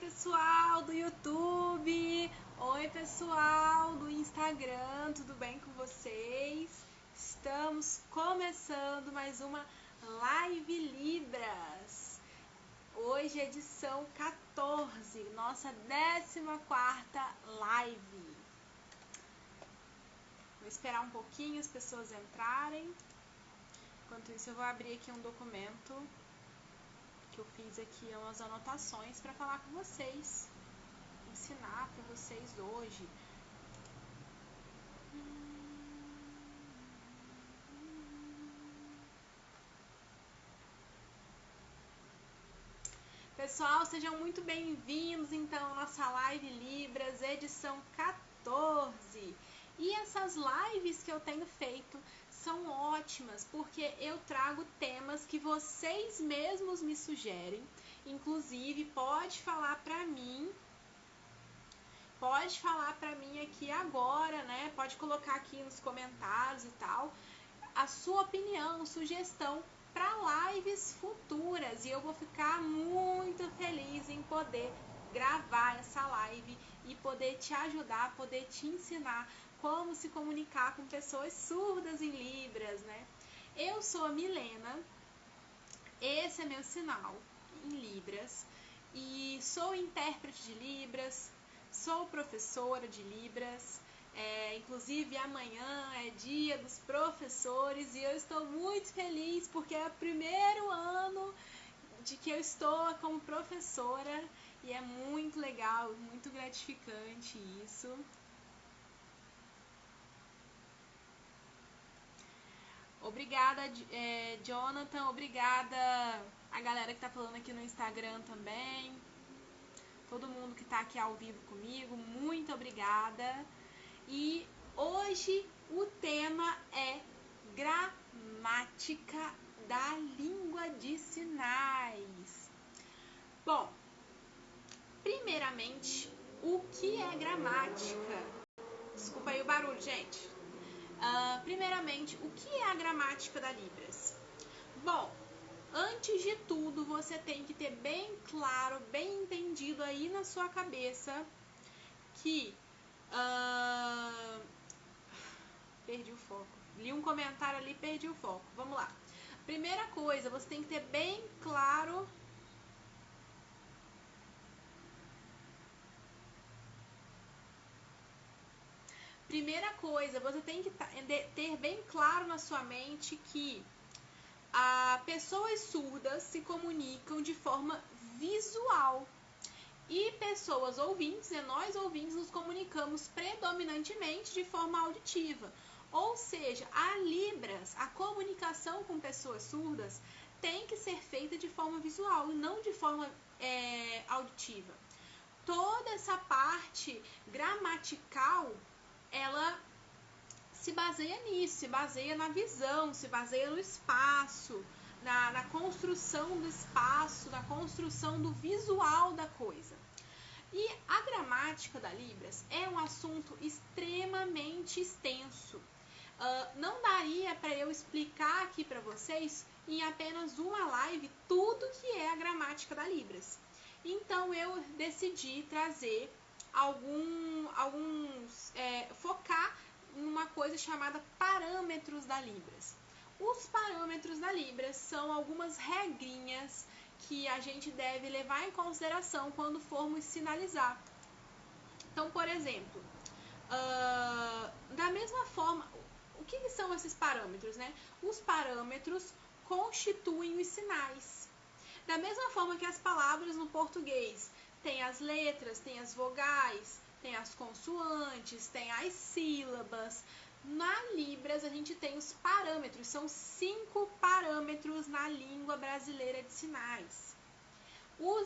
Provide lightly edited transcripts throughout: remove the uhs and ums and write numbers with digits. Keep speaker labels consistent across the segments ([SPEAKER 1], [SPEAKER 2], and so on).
[SPEAKER 1] pessoal do YouTube, oi pessoal do Instagram, tudo bem com vocês? Estamos começando mais uma Live Libras. Hoje é edição 14, nossa 14ª live. Vou esperar um pouquinho as pessoas entrarem. Enquanto isso eu vou abrir aqui um documento que eu fiz aqui umas anotações para falar com vocês, ensinar para vocês hoje. Pessoal, sejam muito bem-vindos então à nossa Live Libras, edição 14. E essas lives que eu tenho feito são ótimas, porque eu trago temas que vocês mesmos me sugerem. Inclusive, pode falar para mim aqui agora, né? Pode colocar aqui nos comentários e tal, a sua opinião, sugestão para lives futuras. E eu vou ficar muito feliz em poder gravar essa live e poder te ajudar, poder te ensinar como se comunicar com pessoas surdas em Libras, né? Eu sou a Milena, esse é meu sinal em Libras e sou intérprete de Libras, sou professora de Libras. Inclusive amanhã é dia dos professores e eu estou muito feliz porque é o primeiro ano de que eu estou como professora e é muito legal, muito gratificante isso. Obrigada, Jonathan, obrigada a galera que tá falando aqui no Instagram também, todo mundo que tá aqui ao vivo comigo, muito obrigada. E hoje o tema é gramática da língua de sinais. Bom, primeiramente, o que é gramática? Desculpa aí o barulho, gente. Primeiramente, o que é a gramática da Libras? Bom, antes de tudo, você tem que ter bem claro, bem entendido aí na sua cabeça que... perdi o foco. Li um comentário ali, perdi o foco. Vamos lá. Primeira coisa, você tem que ter bem claro... Primeira coisa, você tem que ter bem claro na sua mente que pessoas surdas se comunicam de forma visual. E pessoas ouvintes, nós ouvintes, nos comunicamos predominantemente de forma auditiva. Ou seja, a Libras, a comunicação com pessoas surdas, tem que ser feita de forma visual e não de forma auditiva. Toda essa parte gramatical, ela se baseia nisso, se baseia na visão, se baseia no espaço, na construção do espaço, na construção do visual da coisa. E a gramática da Libras é um assunto extremamente extenso. Não daria para eu explicar aqui para vocês em apenas uma live tudo que é a gramática da Libras. Então eu decidi trazer focar em uma coisa chamada parâmetros da Libras. Os parâmetros da Libras são algumas regrinhas que a gente deve levar em consideração quando formos sinalizar. Então, por exemplo, da mesma forma, o que são esses parâmetros, né? Os parâmetros constituem os sinais. Da mesma forma que as palavras no português tem as letras, tem as vogais, tem as consoantes, tem as sílabas. Na Libras a gente tem os parâmetros, são 5 parâmetros na língua brasileira de sinais.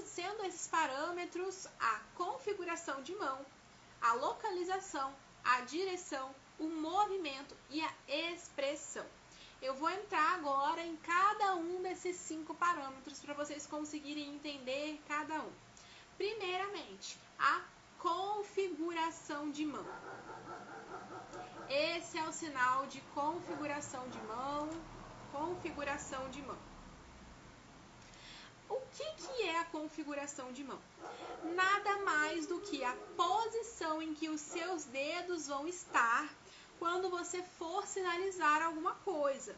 [SPEAKER 1] Sendo esses parâmetros a configuração de mão, a localização, a direção, o movimento e a expressão. Eu vou entrar agora em cada um desses 5 parâmetros para vocês conseguirem entender cada um. Primeiramente, a configuração de mão. Esse é o sinal de configuração de mão. Configuração de mão. O que que é a configuração de mão? Nada mais do que a posição em que os seus dedos vão estar quando você for sinalizar alguma coisa.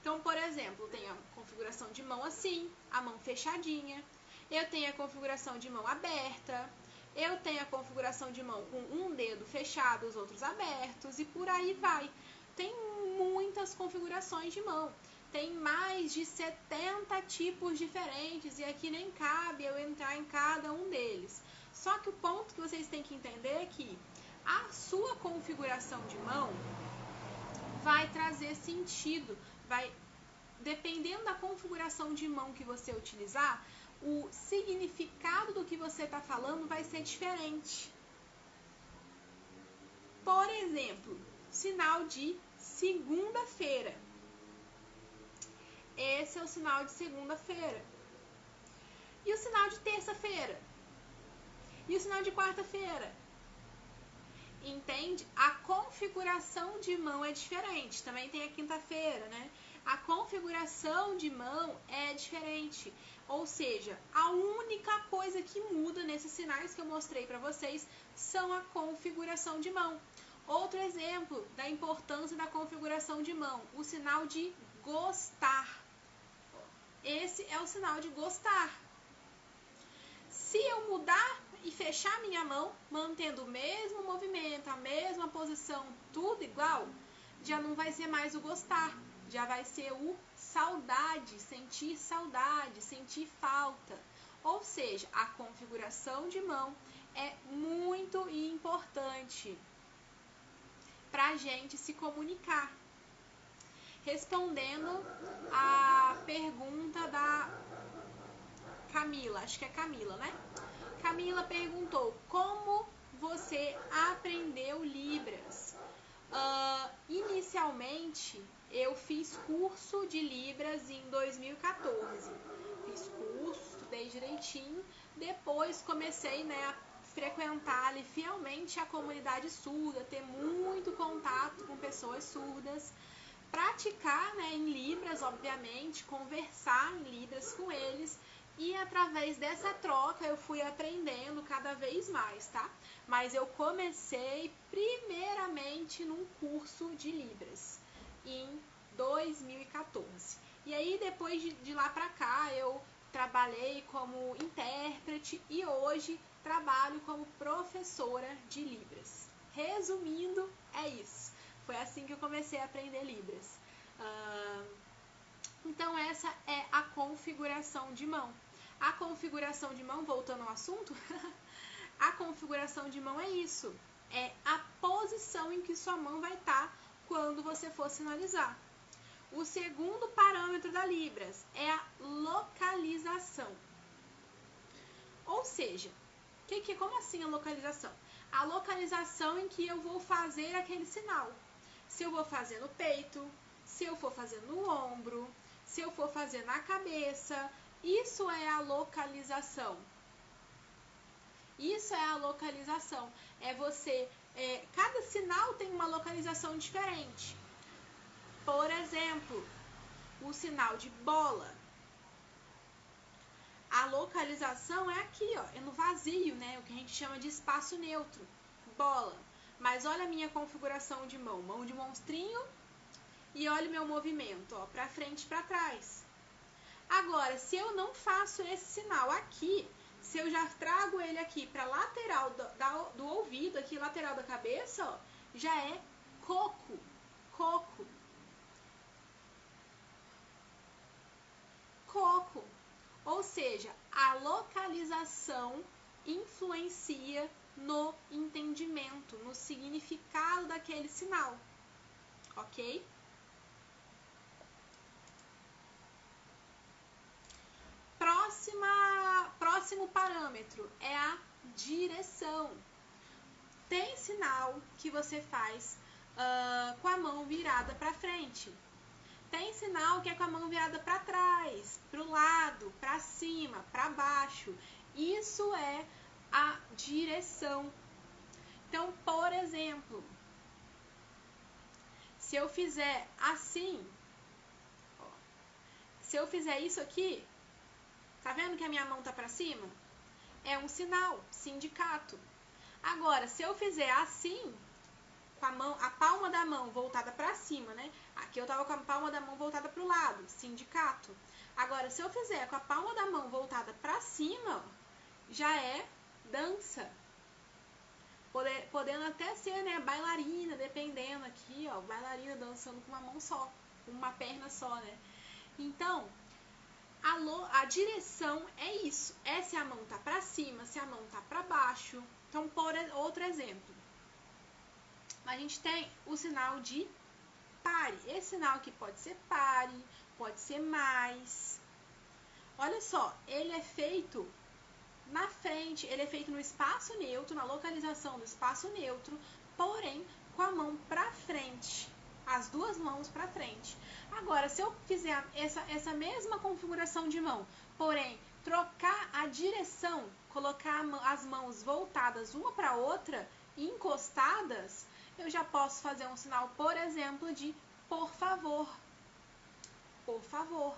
[SPEAKER 1] Então, por exemplo, tem a configuração de mão assim, a mão fechadinha. Eu tenho a configuração de mão aberta. Eu tenho a configuração de mão com um dedo fechado, os outros abertos, e por aí vai. Tem muitas configurações de mão. Tem mais de 70 tipos diferentes e aqui nem cabe eu entrar em cada um deles. Só que o ponto que vocês têm que entender é que a sua configuração de mão vai trazer sentido, dependendo da configuração de mão que você utilizar, o significado do que você está falando vai ser diferente. Por exemplo, sinal de segunda-feira. Esse é o sinal de segunda-feira. E o sinal de terça-feira? E o sinal de quarta-feira? Entende? A configuração de mão é diferente. Também tem a quinta-feira, né? A configuração de mão é diferente. Ou seja, a única coisa que muda nesses sinais que eu mostrei para vocês são a configuração de mão. Outro exemplo da importância da configuração de mão, o sinal de gostar. Esse é o sinal de gostar. Se eu mudar e fechar minha mão, mantendo o mesmo movimento, a mesma posição, tudo igual, já não vai ser mais o gostar, já vai ser o saudade, sentir falta. Ou seja, a configuração de mão é muito importante para a gente se comunicar. Respondendo a pergunta da Camila, acho que é Camila, né? Camila perguntou, como você aprendeu Libras? Inicialmente, eu fiz curso de Libras em 2014. Fiz curso, estudei direitinho. Depois comecei, a frequentar ali fielmente a comunidade surda, ter muito contato com pessoas surdas. Praticar, em Libras, obviamente, conversar em Libras com eles. E através dessa troca eu fui aprendendo cada vez mais, tá? Mas eu comecei primeiramente num curso de Libras em 2014. E aí depois de lá pra cá eu trabalhei como intérprete e hoje trabalho como professora de Libras. Resumindo, é isso. Foi assim que eu comecei a aprender Libras. Então essa é a configuração de mão. A configuração de mão, voltando ao assunto, a configuração de mão é isso. É a posição em que sua mão vai estar quando você for sinalizar. O segundo parâmetro da Libras é a localização. Ou seja, como assim a localização? A localização em que eu vou fazer aquele sinal. Se eu vou fazer no peito, se eu for fazer no ombro, se eu for fazer na cabeça, isso é a localização. Isso é a localização. É você... cada sinal tem uma localização diferente. Por exemplo, o sinal de bola. A localização é aqui, ó, é no vazio, o que a gente chama de espaço neutro. Bola. Mas olha a minha configuração de mão. Mão de monstrinho. E olha o meu movimento, ó, pra frente e pra trás. Agora, se eu não faço esse sinal aqui, se eu já trago ele aqui para lateral do ouvido, aqui lateral da cabeça, ó, já é coco. Coco. Coco. Ou seja, a localização influencia no entendimento, no significado daquele sinal. Ok? Próximo parâmetro é a direção. Tem sinal que você faz com a mão virada para frente. Tem sinal que é com a mão virada para trás, para o lado, para cima, para baixo. Isso é a direção. Então, por exemplo, se eu fizer assim, ó, se eu fizer isso aqui, Tá vendo que a minha mão tá pra cima? É um sinal, sindicato. Agora, se eu fizer assim, com a mão, a palma da mão voltada pra cima, né? Aqui eu tava com a palma da mão voltada pro lado, sindicato. Agora, se eu fizer com a palma da mão voltada pra cima, já é dança. Podendo até ser, né, bailarina, dependendo aqui, ó, bailarina dançando com uma mão só, com uma perna só, né? Então, a direção é isso. É se a mão tá pra cima, se a mão tá pra baixo. Então, por outro exemplo, a gente tem o sinal de pare. Esse sinal aqui pode ser pare, pode ser mais. Olha só, ele é feito na frente, ele é feito no espaço neutro, na localização do espaço neutro, porém com a mão pra frente, as duas mãos pra frente. Agora, se eu fizer essa mesma configuração de mão, porém trocar a direção, colocar as mãos voltadas uma para outra, encostadas, eu já posso fazer um sinal, por exemplo, de por favor. Por favor.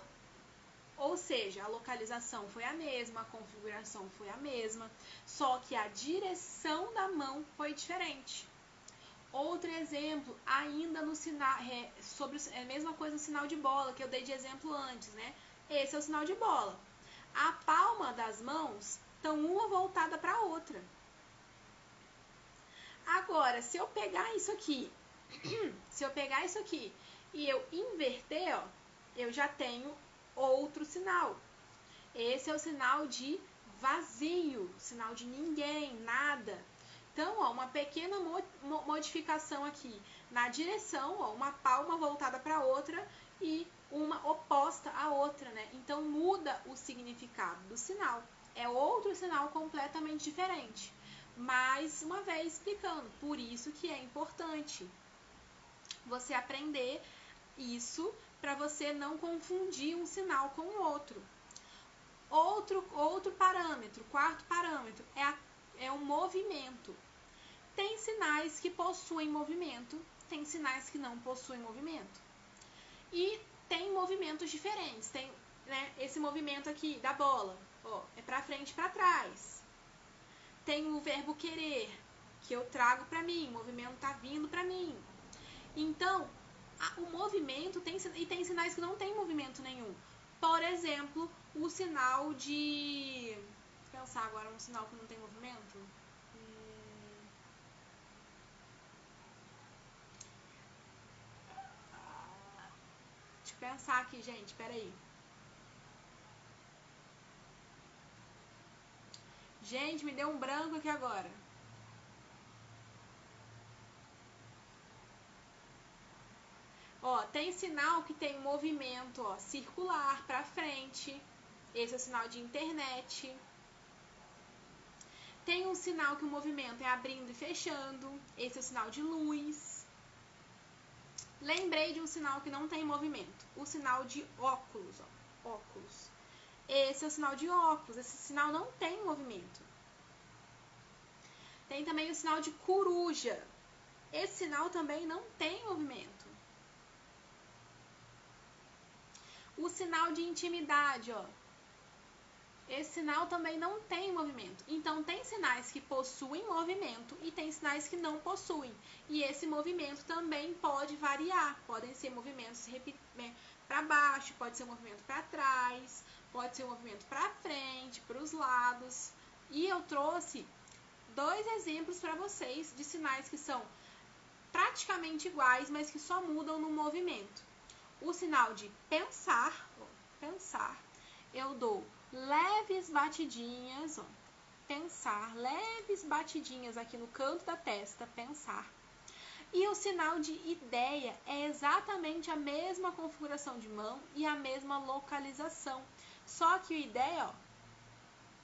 [SPEAKER 1] Ou seja, a localização foi a mesma, a configuração foi a mesma, só que a direção da mão foi diferente. Outro exemplo, ainda no sinal, sobre a mesma coisa, o sinal de bola, que eu dei de exemplo antes, né? Esse é o sinal de bola. A palma das mãos estão uma voltada para a outra. Agora, se eu pegar isso aqui, e eu inverter, ó, eu já tenho outro sinal. Esse é o sinal de vazio, sinal de ninguém, nada. Então, ó, uma pequena modificação aqui na direção, ó, uma palma voltada para outra e uma oposta à outra, né? Então, muda o significado do sinal. É outro sinal completamente diferente. Mais uma vez explicando, por isso que é importante você aprender isso para você não confundir um sinal com o outro. Outro parâmetro, quarto parâmetro, é o movimento. Tem sinais que possuem movimento, tem sinais que não possuem movimento. E tem movimentos diferentes. Tem, né, esse movimento aqui da bola, ó, é para frente e para trás. Tem o verbo querer, que eu trago para mim, o movimento tá vindo para mim. Então, o movimento tem sinais que não tem movimento nenhum. Por exemplo, o sinal de... Vou pensar agora um sinal que não tem movimento. Deixa eu pensar aqui, gente, peraí. Gente, me deu um branco aqui agora. Ó, tem sinal que tem movimento, ó, circular para frente. Esse é o sinal de internet. Tem um sinal que o movimento é abrindo e fechando. Esse é o sinal de luz. Lembrei de um sinal que não tem movimento. O sinal de óculos, ó, óculos. Esse é o sinal de óculos. Esse sinal não tem movimento. Tem também o sinal de coruja. Esse sinal também não tem movimento. O sinal de intimidade, ó. Esse sinal também não tem movimento. Então, tem sinais que possuem movimento e tem sinais que não possuem. E esse movimento também pode variar. Podem ser movimentos para baixo, pode ser um movimento para trás, pode ser um movimento para frente, para os lados. E eu trouxe 2 exemplos para vocês de sinais que são praticamente iguais, mas que só mudam no movimento. O sinal de pensar, eu dou leves batidinhas, ó, pensar, leves batidinhas aqui no canto da testa, pensar. E o sinal de ideia é exatamente a mesma configuração de mão e a mesma localização. Só que o ideia, ó,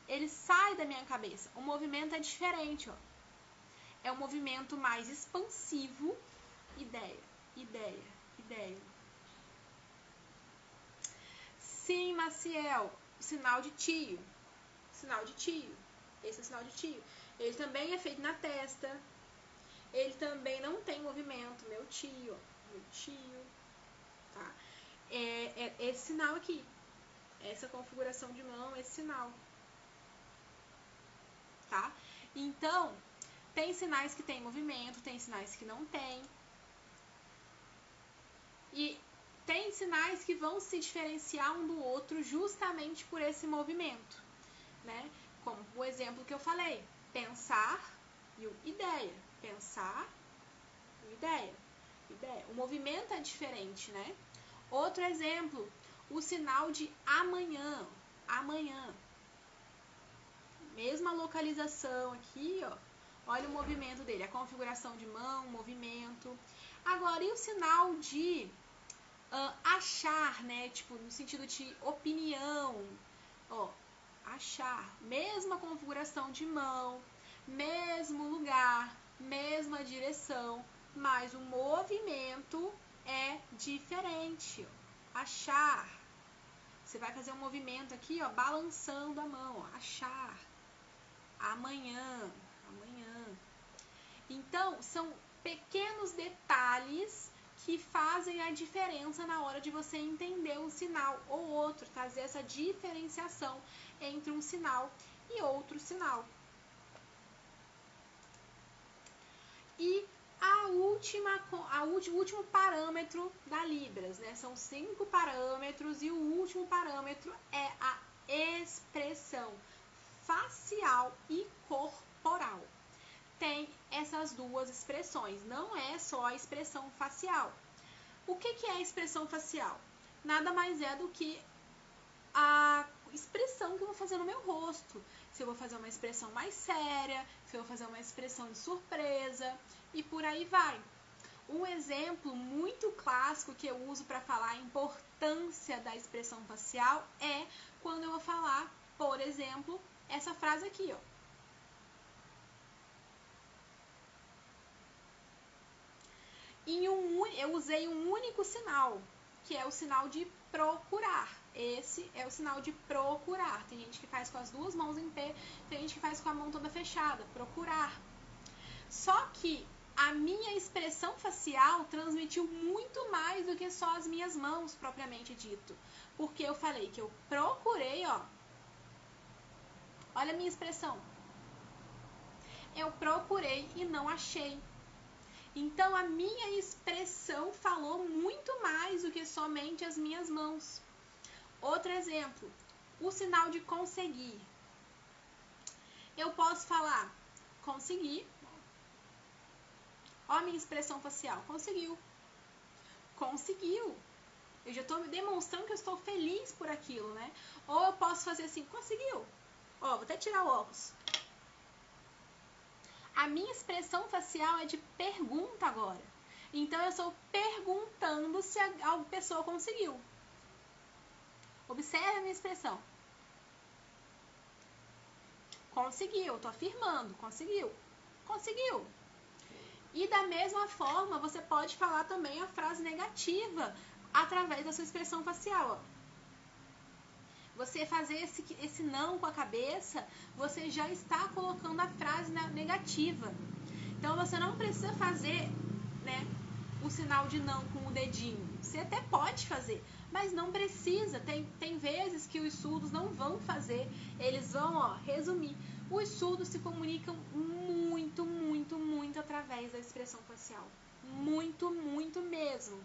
[SPEAKER 1] ele sai da minha cabeça. O movimento é diferente, ó. É um movimento mais expansivo. Ideia, ideia, ideia. Sim, Maciel, sinal de tio. Sinal de tio. Esse é o sinal de tio. Ele também é feito na testa. Ele também não tem movimento. Meu tio, ó. Meu tio. Tá? É esse sinal aqui. essa configuração de mão, esse sinal, tá? Então, tem sinais que tem movimento, tem sinais que não tem. E tem sinais que vão se diferenciar um do outro justamente por esse movimento, né? Como o exemplo que eu falei, pensar e o ideia. Pensar e o ideia. O movimento é diferente, né? Outro exemplo, o sinal de amanhã. Amanhã. Mesma localização aqui, ó. Olha o movimento dele, a configuração de mão, movimento. Agora, e o sinal de achar, né? Tipo, no sentido de opinião. Ó, achar. Mesma configuração de mão, mesmo lugar, mesma direção, mas o movimento é diferente. Ó. Achar. Você vai fazer um movimento aqui, ó, balançando a mão. Ó, achar. Amanhã. Amanhã. Então, são pequenos detalhes que fazem a diferença na hora de você entender um sinal ou outro, fazer essa diferenciação entre um sinal e outro sinal. E o último parâmetro da Libras, né? São 5 parâmetros e o último parâmetro é a expressão facial e corporal. Tem essas duas expressões, não é só a expressão facial. O que é a expressão facial? Nada mais é do que a expressão que eu vou fazer no meu rosto. Se eu vou fazer uma expressão mais séria, se eu vou fazer uma expressão de surpresa e por aí vai. Um exemplo muito clássico que eu uso para falar a importância da expressão facial é quando eu vou falar, por exemplo, essa frase aqui, ó. Eu usei um único sinal, que é o sinal de procurar. Esse é o sinal de procurar. Tem gente que faz com as duas mãos em pé, tem gente que faz com a mão toda fechada. Procurar. Só que a minha expressão facial transmitiu muito mais do que só as minhas mãos, propriamente dito. Porque eu falei que eu procurei, ó. Olha a minha expressão. Eu procurei e não achei. Então, a minha expressão falou muito mais do que somente as minhas mãos. Outro exemplo, o sinal de conseguir. Eu posso falar, consegui. Ó a minha expressão facial, conseguiu. Conseguiu. Eu já estou demonstrando que eu estou feliz por aquilo, né? Ou eu posso fazer assim, conseguiu. Ó, vou até tirar o óculos. A minha expressão facial é de pergunta agora. Então, eu estou perguntando se a pessoa conseguiu. Observe a minha expressão. Conseguiu, estou afirmando, conseguiu. Conseguiu. E da mesma forma, você pode falar também a frase negativa através da sua expressão facial. Ó. Você fazer esse não com a cabeça, você já está colocando a frase negativa. Então, você não precisa fazer, né, o sinal de não com o dedinho. Você até pode fazer, mas não precisa. Tem vezes que os surdos não vão fazer, eles vão, ó, resumir. Os surdos se comunicam muito, muito, muito através da expressão facial. Muito, muito mesmo.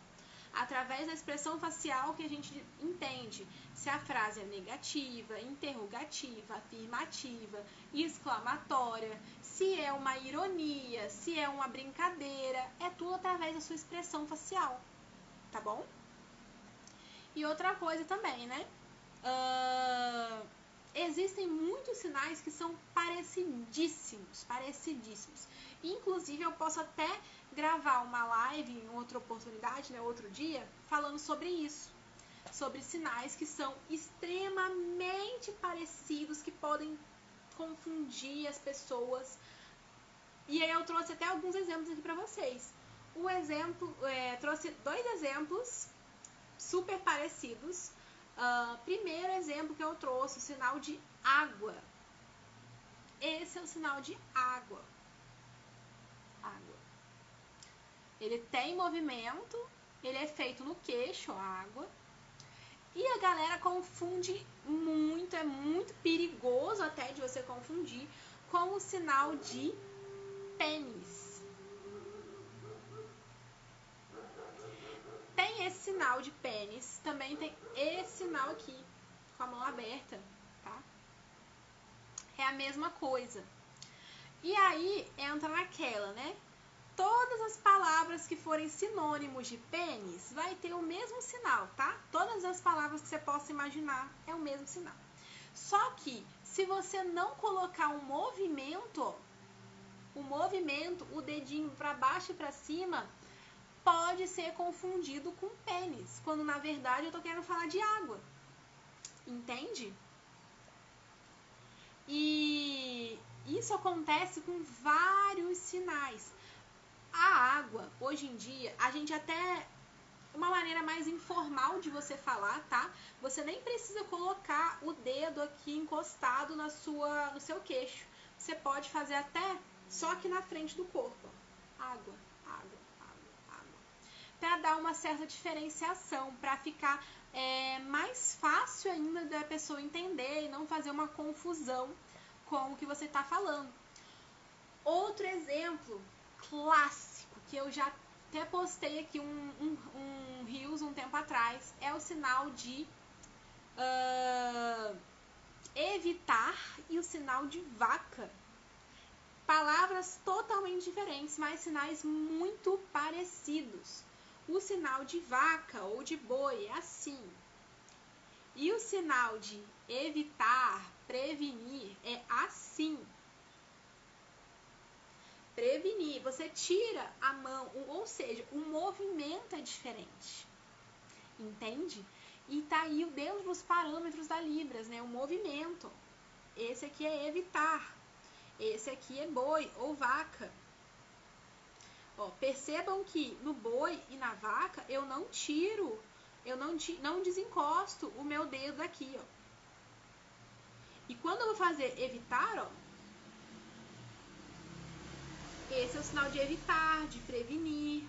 [SPEAKER 1] Através da expressão facial que a gente entende se a frase é negativa, interrogativa, afirmativa, exclamatória, se é uma ironia, se é uma brincadeira, é tudo através da sua expressão facial, tá bom? E outra coisa também, né? Existem muitos sinais que são parecidíssimos. Inclusive, eu posso até gravar uma live em outra oportunidade, né, outro dia, falando sobre isso. Sobre sinais que são extremamente parecidos, que podem confundir as pessoas. E aí eu trouxe até alguns exemplos aqui para vocês. O exemplo, trouxe 2 exemplos super parecidos. Primeiro exemplo que eu trouxe, o sinal de água. Esse é o sinal de água. Água. Ele tem movimento, ele é feito no queixo, a água. E a galera confunde muito, é muito perigoso até de você confundir com o sinal de pênis. Tem esse sinal de pênis, também tem esse sinal aqui, com a mão aberta, tá? É a mesma coisa. E aí entra naquela, né? Todas as palavras que forem sinônimos de pênis vai ter o mesmo sinal, tá? Todas as palavras que você possa imaginar é o mesmo sinal. Só que se você não colocar um movimento, o dedinho para baixo e para cima, pode ser confundido com pênis, quando na verdade eu tô querendo falar de água. Entende? E isso acontece com vários sinais. A água, hoje em dia, a gente até... Uma maneira mais informal de você falar, tá? Você nem precisa colocar o dedo aqui encostado no seu queixo. Você pode fazer até só aqui na frente do corpo. Água, água, água, água. Para dar uma certa diferenciação, para ficar mais fácil ainda da pessoa entender e não fazer uma confusão com o que você está falando. Outro exemplo clássico, que eu já até postei aqui um Reels um tempo atrás, é o sinal de evitar e o sinal de vaca. Palavras totalmente diferentes, mas sinais muito parecidos. O sinal de vaca ou de boi é assim. E o sinal de evitar, prevenir é assim. Prevenir, você tira a mão, ou seja, o movimento é diferente. Entende? E tá aí dentro dos parâmetros da Libras, né? O movimento. Esse aqui é evitar. Esse aqui é boi ou vaca. Ó, percebam que no boi e na vaca eu não tiro, eu não desencosto o meu dedo aqui, ó. E quando eu vou fazer evitar, ó, esse é o sinal de evitar, de prevenir.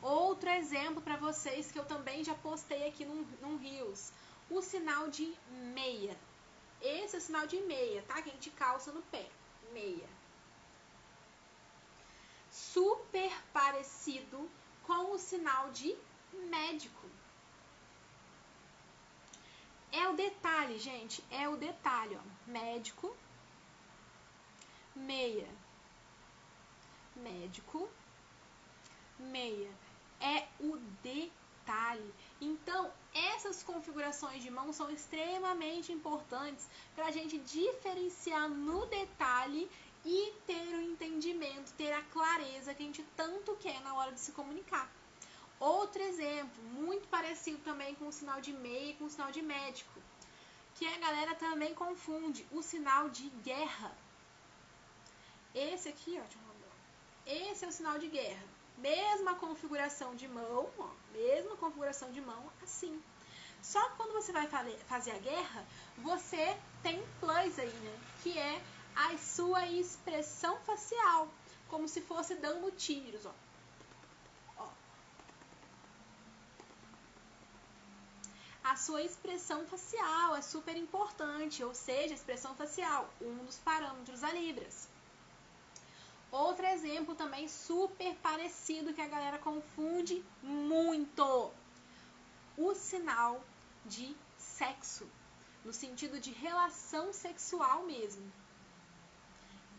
[SPEAKER 1] Outro exemplo para vocês que eu também já postei aqui num Reels. O sinal de meia. Esse é o sinal de meia, tá? Que a gente calça no pé. Meia. Super parecido com o sinal de médico. É o detalhe, gente. É o detalhe, ó. Médico. Meia. Médico. Meia. É o detalhe. Então, essas configurações de mão são extremamente importantes para a gente diferenciar no detalhe e ter o entendimento, ter a clareza que a gente tanto quer na hora de se comunicar. Outro exemplo, muito parecido também com o sinal de meia e com o sinal de médico, que a galera também confunde o sinal de guerra. Esse aqui, ó, esse é o sinal de guerra. Mesma configuração de mão, ó, mesma configuração de mão, assim. Só que quando você vai fazer a guerra, você tem um plus aí, né? Que é a sua expressão facial, como se fosse dando tiros, ó. A sua expressão facial é super importante, ou seja, a expressão facial, um dos parâmetros da Libras. Outro exemplo também super parecido que a galera confunde muito. O sinal de sexo, no sentido de relação sexual mesmo.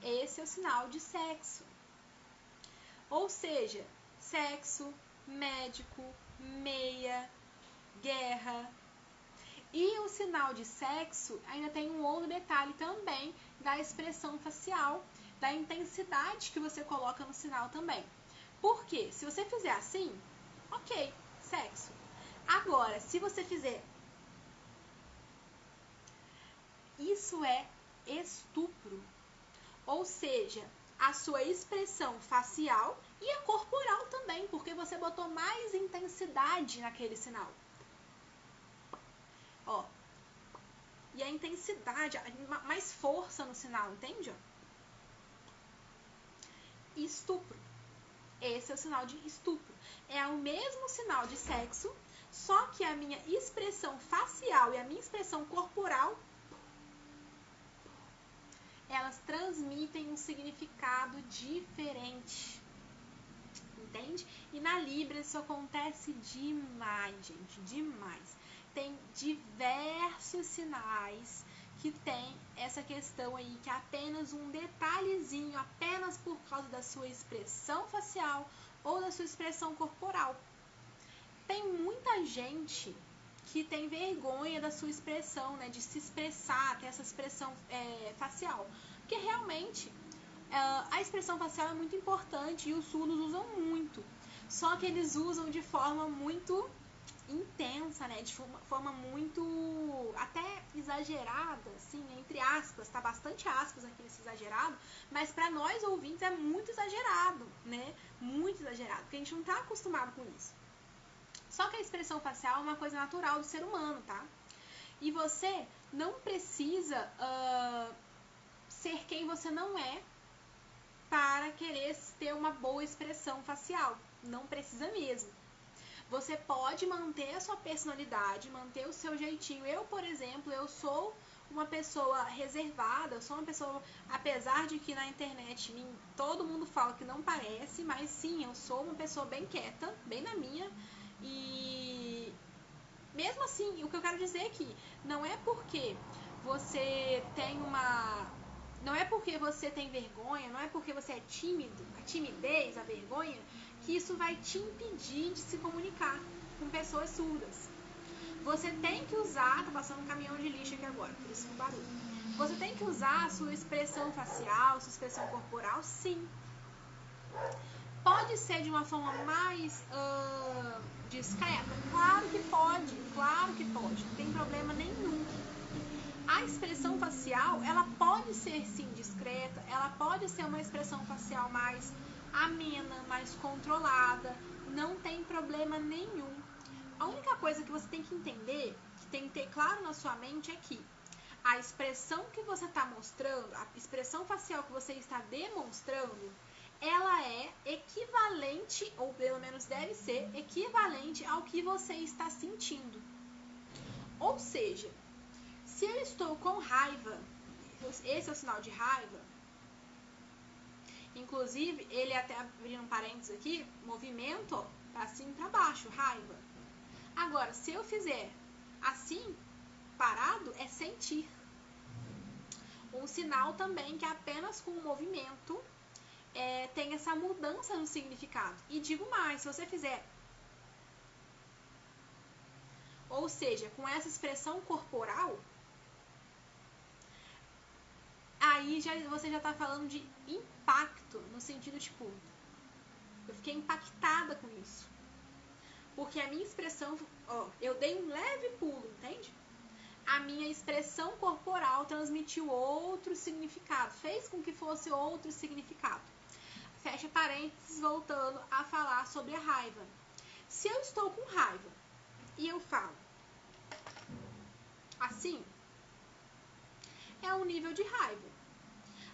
[SPEAKER 1] Esse é o sinal de sexo. Ou seja, sexo, médico, meia, guerra. E o sinal de sexo ainda tem um outro detalhe também da expressão facial, da intensidade que você coloca no sinal também. Por quê? Se você fizer assim, ok, sexo. Agora, se você fizer... Isso é estupro. Ou seja, a sua expressão facial e a corporal também, porque você botou mais intensidade naquele sinal. Ó. E a intensidade, mais força no sinal, entende? Estupro. Esse é o sinal de estupro. É o mesmo sinal de sexo, Só que a minha expressão facial e a minha expressão corporal, elas transmitem um significado diferente. Entende? E na Libras isso acontece demais, gente, demais. Tem diversos sinais que tem essa questão aí, que é apenas um detalhezinho, apenas por causa da sua expressão facial ou da sua expressão corporal. Tem muita gente que tem vergonha da sua expressão, né, de se expressar, ter essa expressão facial. Porque realmente a expressão facial é muito importante e os surdos usam muito. Só que eles usam de forma muito intensa, né? De forma muito até exagerada, assim, entre aspas, tá bastante aspas aqui nesse exagerado, mas para nós ouvintes é muito exagerado, né? Muito exagerado, porque a gente não tá acostumado com isso. Só que a expressão facial é uma coisa natural do ser humano, tá? E você não precisa ser quem você não é para querer ter uma boa expressão facial. Não precisa mesmo. Você pode manter a sua personalidade, manter o seu jeitinho. Eu, por exemplo, eu sou uma pessoa reservada, eu sou uma pessoa, apesar de que na internet todo mundo fala que não parece, mas sim, eu sou uma pessoa bem quieta, bem na minha. E mesmo assim, o que eu quero dizer é que não é porque você tem não é porque você tem vergonha, não é porque você é tímido, a timidez, a vergonha, que isso vai te impedir de se comunicar com pessoas surdas. Você tem que usar, tá passando um caminhão de lixo aqui agora, por isso que o barulho. Você tem que usar a sua expressão facial, sua expressão corporal, sim. Pode ser de uma forma mais discreta? Claro que pode, não tem problema nenhum. A expressão facial, ela pode ser sim discreta, ela pode ser uma expressão facial mais amena, mais controlada, não tem problema nenhum. A única coisa que você tem que entender, que tem que ter claro na sua mente é que a expressão que você está mostrando, a expressão facial que você está demonstrando, ela é equivalente, ou pelo menos deve ser equivalente ao que você está sentindo. Ou seja, se eu estou com raiva, esse é o sinal de raiva. Inclusive, ele até abrindo um parênteses aqui, movimento, ó, assim para baixo, raiva. Agora, se eu fizer assim, parado, é sentir. Um sinal também que apenas com o movimento tem essa mudança no significado. E digo mais, se você fizer, ou seja, com essa expressão corporal, aí você já está falando de impacto, no sentido tipo, eu fiquei impactada com isso. Porque a minha expressão, eu dei um leve pulo, entende? A minha expressão corporal transmitiu outro significado, fez com que fosse outro significado. Fecha parênteses, voltando a falar sobre a raiva. Se eu estou com raiva e eu falo assim, é um nível de raiva.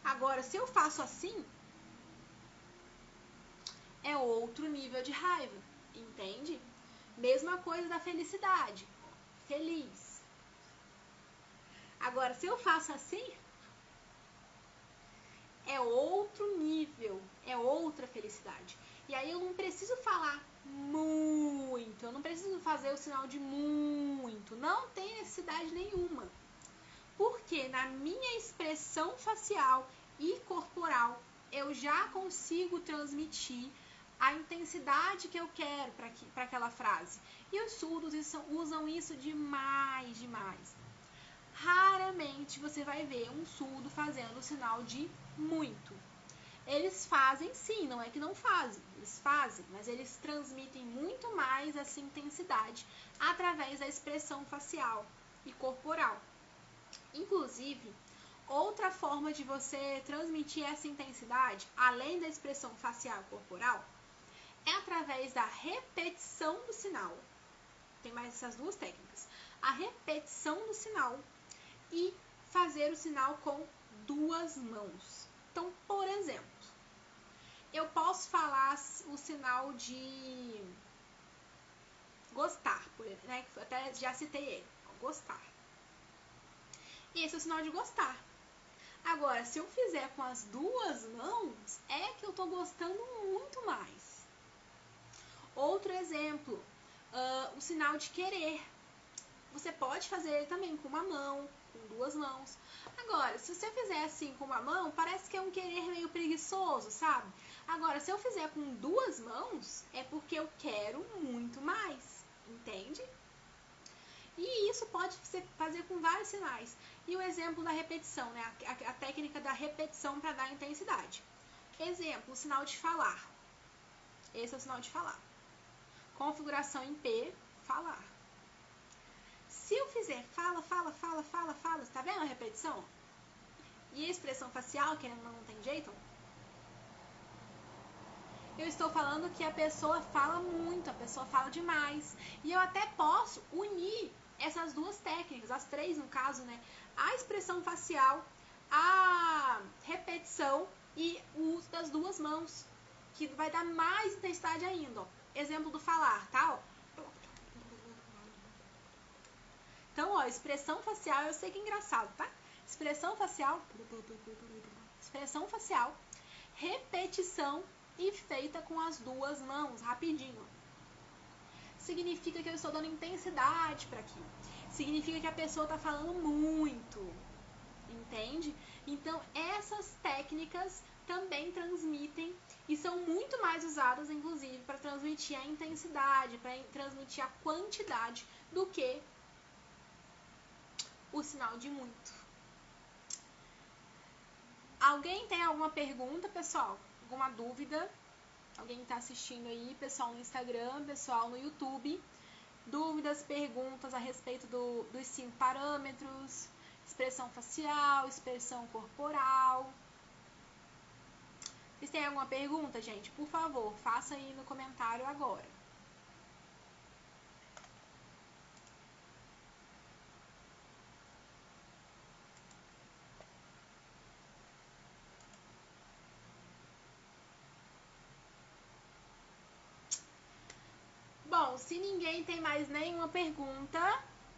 [SPEAKER 1] Agora, se eu faço assim, é outro nível de raiva, entende? Mesma coisa da felicidade, feliz. Agora, se eu faço assim, é outro nível, é outra felicidade. E aí eu não preciso falar muito, eu não preciso fazer o sinal de muito, não tem necessidade nenhuma. Porque na minha expressão facial e corporal, eu já consigo transmitir a intensidade que eu quero para aquela frase. E os surdos usam isso demais. Raramente você vai ver um surdo fazendo o sinal de muito. Eles fazem sim, não é que não fazem, eles fazem, mas eles transmitem muito mais essa intensidade através da expressão facial e corporal. Inclusive, outra forma de você transmitir essa intensidade, além da expressão facial e corporal, é através da repetição do sinal. Tem mais essas duas técnicas. A repetição do sinal e fazer o sinal com duas mãos. Então, por exemplo, eu posso falar o sinal de gostar, né? Até já citei ele. Gostar. Esse é o sinal de gostar. Agora, se eu fizer com as duas mãos, é que eu tô gostando muito mais. Outro exemplo, o sinal de querer. Você pode fazer ele também com uma mão, com duas mãos. Agora, se você fizer assim com uma mão, parece que é um querer meio preguiçoso, sabe? Agora, se eu fizer com duas mãos, é porque eu quero muito mais, entende? E isso pode você fazer com vários sinais. E o exemplo da repetição, né? A técnica da repetição para dar intensidade. Exemplo, o sinal de falar. Esse é o sinal de falar. Configuração em P, falar. Se eu fizer fala, tá vendo a repetição? E a expressão facial, que não tem jeito? Eu estou falando que a pessoa fala muito, a pessoa fala demais. E eu até posso unir essas duas técnicas, as três no caso, né? A expressão facial, a repetição e o uso das duas mãos, que vai dar mais intensidade ainda, ó. Exemplo do falar, tá? Ó. Então, ó, expressão facial, eu sei que é engraçado, tá? Expressão facial, repetição e feita com as duas mãos, rapidinho. Significa que eu estou dando intensidade para aquilo. Significa que a pessoa está falando muito, entende? Então, essas técnicas também transmitem e são muito mais usadas, inclusive, para transmitir a intensidade, para transmitir a quantidade do que o sinal de muito. Alguém tem alguma pergunta, pessoal? Alguma dúvida? Alguém está assistindo aí, pessoal no Instagram, pessoal no YouTube? Dúvidas, perguntas a respeito dos 5 parâmetros, expressão facial, expressão corporal. Vocês têm alguma pergunta, gente? Por favor, faça aí no comentário agora. Bom, se ninguém tem mais nenhuma pergunta,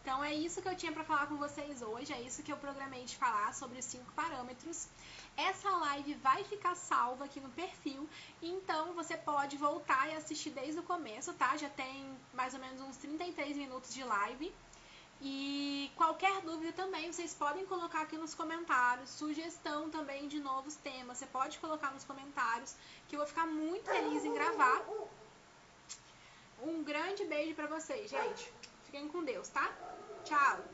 [SPEAKER 1] então é isso que eu tinha para falar com vocês hoje, é isso que eu programei de falar sobre os 5 parâmetros. Essa live vai ficar salva aqui no perfil, então você pode voltar e assistir desde o começo, tá? Já tem mais ou menos uns 33 minutos de live. E qualquer dúvida também vocês podem colocar aqui nos comentários, sugestão também de novos temas, você pode colocar nos comentários, que eu vou ficar muito feliz em gravar. Um grande beijo pra vocês, gente. Fiquem com Deus, tá? Tchau!